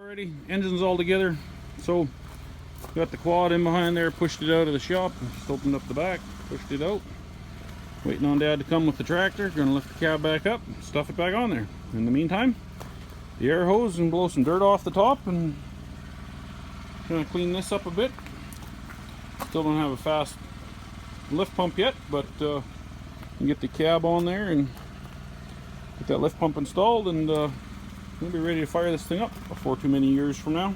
Already, engine's all together. So got the quad in behind there, pushed it out of the shop, just opened up the back, pushed it out. Waiting on Dad to come with the tractor. Gonna lift the cab back up, stuff it back on there. In the meantime, the air hose and blow some dirt off the top, and gonna clean this up a bit. Still don't have a fast lift pump yet, but get the cab on there and get that lift pump installed, and we'll be ready to fire this thing up before too many years from now.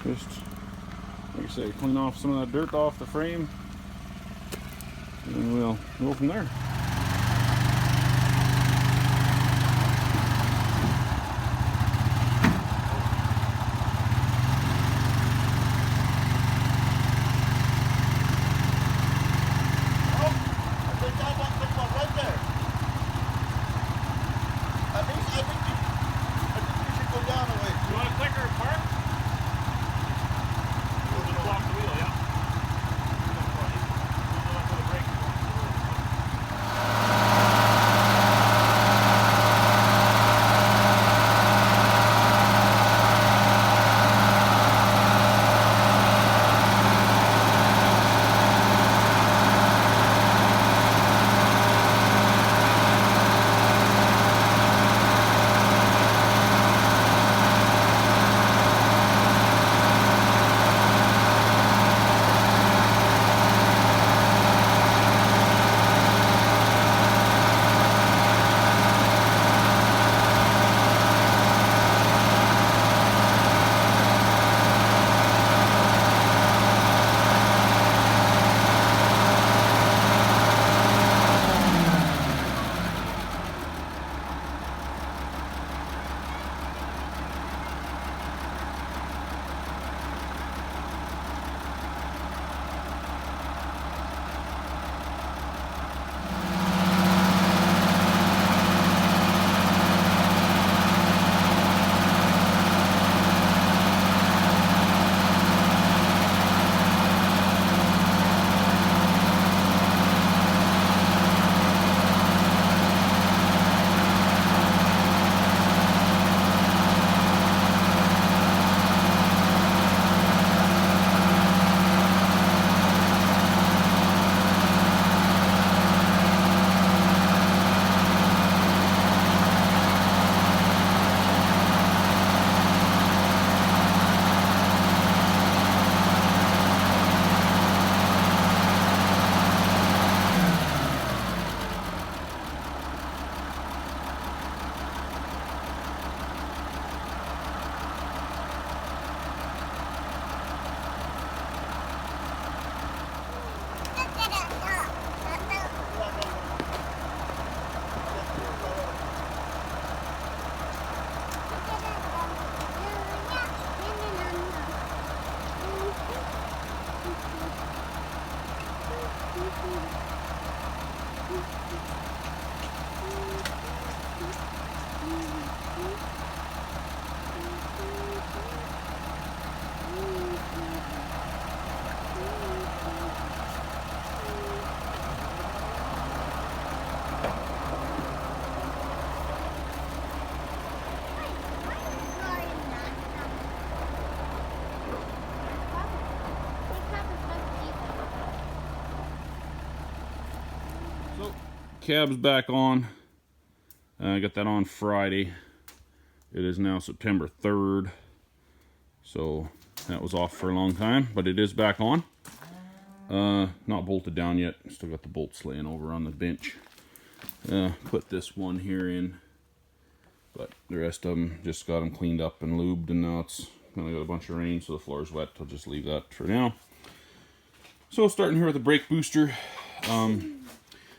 Just, like I say, clean off some of that dirt off the frame, and we'll go from there. Cab's back on. I got that on Friday. It is now September 3rd. So that was off for a long time, but it is back on. Not bolted down yet. Still got the bolts laying over on the bench. Put this one here in, but the rest of them just got them cleaned up and lubed, and now it's kind of got a bunch of rain, so the floor's wet. I'll just leave that for now. So starting here with the brake booster.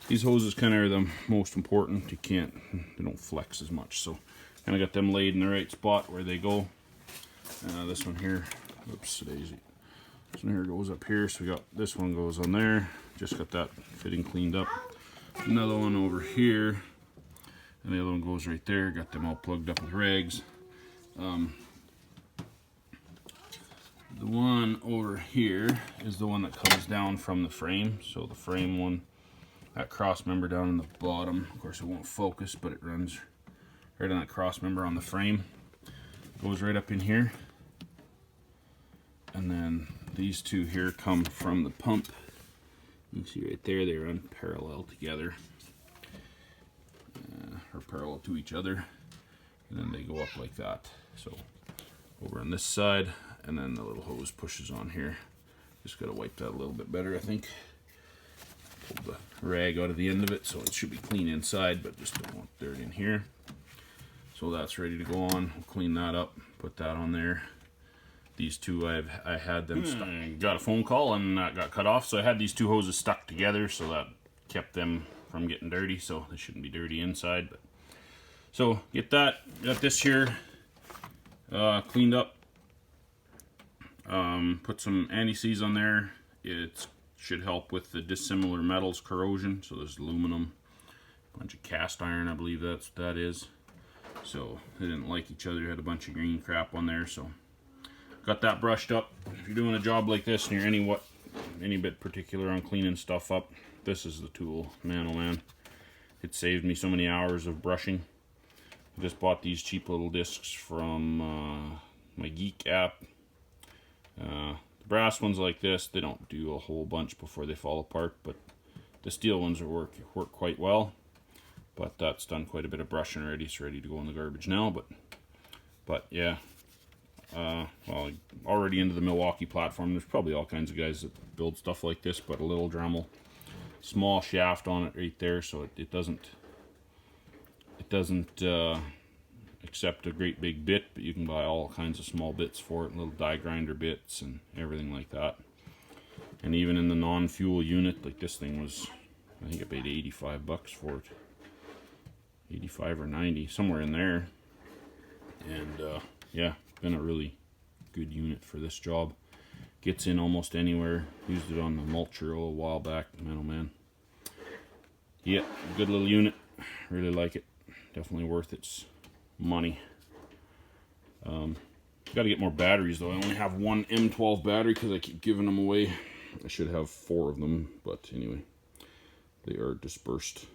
These hoses kind of are the most important. They don't flex as much, so kind of got them laid in the right spot where they go. This one here, oops, daisy. This one here goes up here, so we got this one goes on there. Just got that fitting cleaned up. Another one over here, and the other one goes right there. Got them all plugged up with rags. The one over here is the one that comes down from the frame. So the frame one, that cross member down in the bottom. Of course, it won't focus, but it runs right on that cross member on the frame. goes right up in here. And then these two here come from the pump. You can see right there, they run parallel together. Or parallel to each other. And then they go up like that. So over on this side, and then the little hose pushes on here. Just gotta wipe that a little bit better, I think. Pull the rag out of the end of it, so it should be clean inside, but just don't want dirt in here. So that's ready to go on. We'll clean that up, put that on there. These two, I had them stuck. Got a phone call and that got cut off, so I had these two hoses stuck together, so that kept them from getting dirty. So they shouldn't be dirty inside. But so get that. Got this here cleaned up. Put some anti-seize on there. It should help with the dissimilar metals corrosion. So there's aluminum, a bunch of cast iron, I believe that's what that is. So they didn't like each other. Had a bunch of green crap on there. So got that brushed up. If you're doing a job like this and you're any bit particular on cleaning stuff up, this is the tool. Man, oh man, it saved me so many hours of brushing. I just bought these cheap little discs from my Geek app. The brass ones like this, they don't do a whole bunch before they fall apart, but the steel ones work quite well. But that's done quite a bit of brushing already. It's ready to go in the garbage now. But yeah. Well, already into the Milwaukee platform. There's probably all kinds of guys that build stuff like this, but a little Dremel, small shaft on it right there, so it doesn't accept a great big bit, but you can buy all kinds of small bits for it, little die grinder bits and everything like that. And even in the non-fuel unit, like this thing was, I think I paid $85 for it, 85 or 90, somewhere in there. And yeah, been a really good unit for this job. Gets in almost anywhere. Used it on the mulcher a while back. Man, oh man. Yeah, good little unit. Really like it. Definitely worth its money. Got to get more batteries though. I only have one M12 battery because I keep giving them away. I should have 4 of them, but anyway, they are dispersed.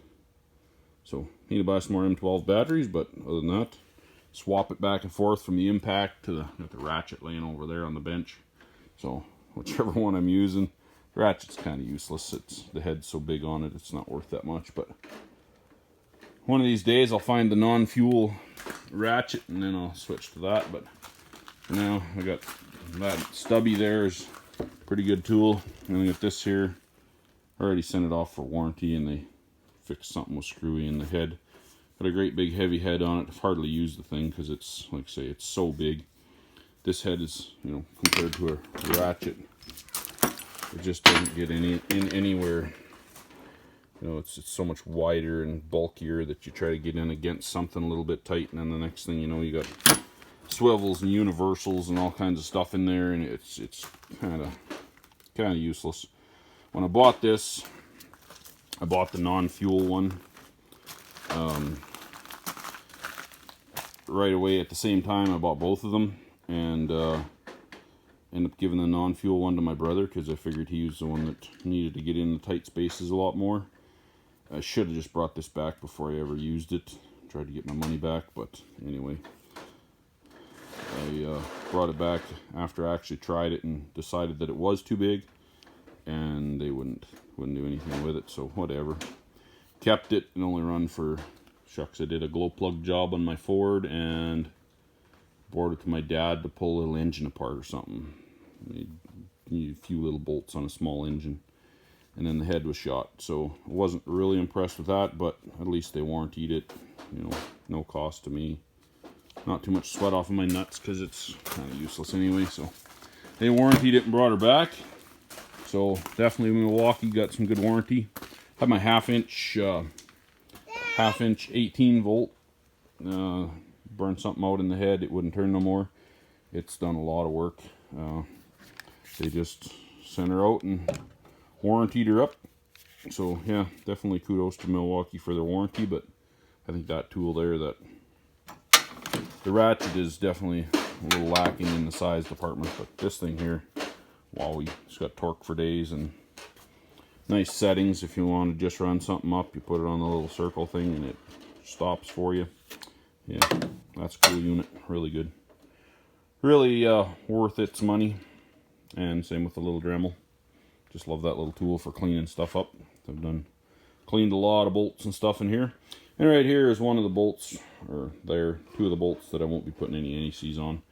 So need to buy some more M12 batteries, but other than that, swap it back and forth from the impact to the ratchet laying over there on the bench. So whichever one I'm using, the ratchet's kind of useless. The head's so big on it, it's not worth that much. But one of these days I'll find the non-fuel ratchet and then I'll switch to that. But for now, I got that stubby there is a pretty good tool. And I got this here. I already sent it off for warranty and they fixed something with screwy in the head. Got a great big heavy head on it. I've hardly used the thing because it's, like I say, it's so big. This head is, you know, compared to a ratchet, it just doesn't get anywhere. You know, it's so much wider and bulkier that you try to get in against something a little bit tight, and then the next thing you know, you got swivels and universals and all kinds of stuff in there, and it's kind of useless. When I bought this, I bought the non-fuel one. Right away at the same time I bought both of them, and ended up giving the non-fuel one to my brother because I figured he was the one that needed to get in the tight spaces a lot more. I should have just brought this back before I ever used it, tried to get my money back, but anyway, I brought it back after I actually tried it and decided that it was too big and they wouldn't do anything with it, so whatever. Kept it and only run for, shucks, I did a glow plug job on my Ford and brought it to my dad to pull a little engine apart or something. Need a few little bolts on a small engine, and then the head was shot. So I wasn't really impressed with that, but at least they warrantied it. You know, no cost to me. Not too much sweat off of my nuts because it's kind of useless anyway. So they warrantied it and brought her back. So definitely Milwaukee got some good warranty. Had my half inch 18 volt. Burned something out in the head. It wouldn't turn no more. It's done a lot of work. They just sent her out and warrantied her up. So yeah, definitely kudos to Milwaukee for their warranty. But I think that tool there, the ratchet is definitely a little lacking in the size department. But this thing here, wow, it's got torque for days and nice settings. If you want to just run something up, you put it on the little circle thing and it stops for you. Yeah, that's a cool unit, really good. really worth its money. And same with the little Dremel. Just love that little tool for cleaning stuff up. I've cleaned a lot of bolts and stuff in here. And right here is one of the bolts, or there, two of the bolts that I won't be putting any NECs on.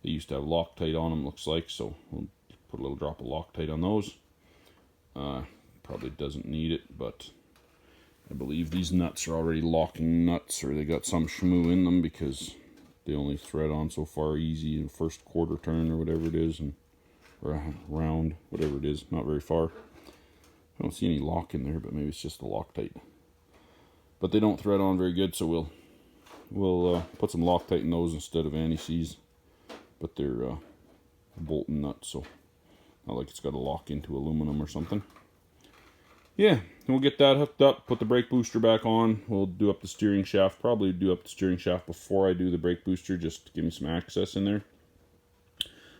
They used to have Loctite on them, looks like, so we'll put a little drop of Loctite on those. Probably doesn't need it, but I believe these nuts are already locking nuts, or they got some shmoo in them because they only thread on so far easy in the first quarter turn or whatever it is, and or round, whatever it is, not very far. I don't see any lock in there, but maybe it's just the Loctite. But they don't thread on very good, so we'll put some Loctite in those instead of NECs. But they're bolt and nuts, so not like it's got to lock into aluminum or something. Yeah, and we'll get that hooked up, put the brake booster back on. We'll do up the steering shaft, probably do up the steering shaft before I do the brake booster, just to give me some access in there.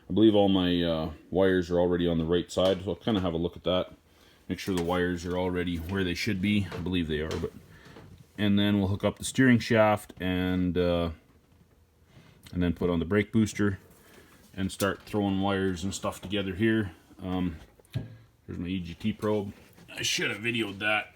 I believe all my wires are already on the right side, so I'll kind of have a look at that. Make sure the wires are already where they should be. I believe they are, but and then we'll hook up the steering shaft and then put on the brake booster and start throwing wires and stuff together here. Here's my EGT probe. I should have videoed that